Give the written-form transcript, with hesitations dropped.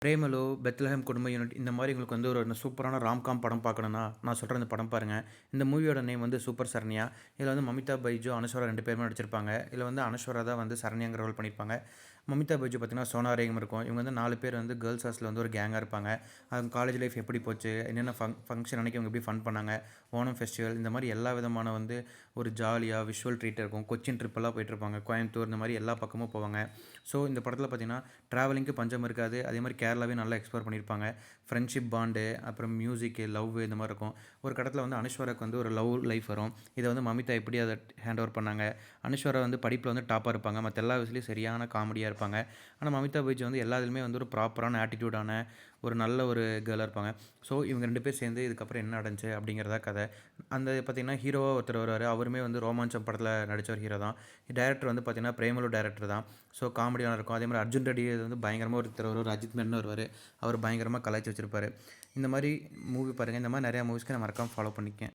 Premalu, Bethlehem குடும்ப unit இந்த மாரி உங்களுக்கு வந்து ஒரு சூப்பரான ராம்காம் படம் பார்க்கணும்னா, நான் சொல்ற இந்த படம் பாருங்க. இந்த மூவியோட நேம் வந்து சூப்பர் சரண்யா. இதில வந்து மமிதா பைஜு, அனுஷ்வரா 2 பேருமே நடிச்சிருப்பாங்க. இதில வந்து அனுஷ்வரா தான் வந்து சரண்யாங்கிற ரோல் பண்ணியிருப்பாங்க. மமிதா பைஜு பார்த்தீங்கன்னா, சோனா ரேகம் இருக்கும். இவங்க வந்து 4 பேர் வந்து கேர்ல்ஸ் ஹாஸ்டல்ல வந்து ஒரு கேங்கா இருப்பாங்க. அவங்க காலேஜ் லைஃப் எப்படி போச்சு? என்னென்ன ஃபங்ஷன் அன்னைக்கு இவங்க எப்படி ஃபன் பண்ணாங்க? ஓணம் ஃபெஸ்டிவல் இந்த மாரி எல்லா விதமான வந்து ஒரு ஜாலியா விஷுவல் ட்ரீட் இருக்கும். கொச்சின் ட்ரிப்பெல்லாம் போயிட்டுருப்பாங்க. கோயம்புத்தூர் இந்த மாரி எல்லா பக்கமும் போவாங்க. ஸோ இந்த படத்தில பார்த்தீங்கன்னா, ட்ராவலிங்க்கு பஞ்சம் இருக்காது. அதே மாரி கேரளாவே நல்லா எக்ஸ்ப்ளோர் பண்ணியிருப்பாங்க. ஃப்ரெண்ட்ஷிப் பாண்டு, அப்புறம் மியூசிக்கு, லவ் இந்த மாரி இருக்கும். ஒரு கட்டத்தில வந்து அனுஷ்வராக்கு வந்து ஒரு லவ் லைஃப் வரும். இத வந்து மமிதா எப்படி அத ஹேண்ட் ஓவர் பண்ணாங்க. அனுஷ்வரா வந்து படிப்பில வந்து டாப்பா இருப்பாங்க. மத்த எல்லா விஷயத்துலயும் சரியான காமெடியா இருப்பாங்க. ஆனா மமிதா பைஜ் வந்து எல்லா இதுலயுமே வந்து ஒரு ப்ராப்பரான ஆட்டிட்யூடான ஒரு நல்ல ஒரு கேர்ளா இருப்பாங்க. ஸோ இவங்க 2 பேர் சேர்ந்து இதுக்கப்புறம் என்ன நடந்துச்சு அப்படிங்கிறதா கதை. அந்த பார்த்தீங்கன்னா, ஹீரோவா ஒருத்தர் வருவாரு. அவருமே வந்து ரோமாஞ்சம் படத்தில நடிச்ச ஒரு ஹீரோ தான். டைரக்டர் வந்து பார்த்தீங்கன்னா, பிரேமலு டைரக்டர் தான். ஸோ காமெடியா இருக்கும். அதே மாரி அர்ஜுன் ரெட்டி இது வந்து பயங்கரமா ஒருத்தர் வருவாரு. அஜித் மேனன் வருவாரு. அவர் பயங்கரமா கலாய்ச்சு வச்சிருப்பாரு. இந்த மாரி மூவி பாருங்க. இந்த மாரி நெறைய மூவிஸ்க்கு நான் மறக்காம ஃபாலோ பண்ணிக்கங்க.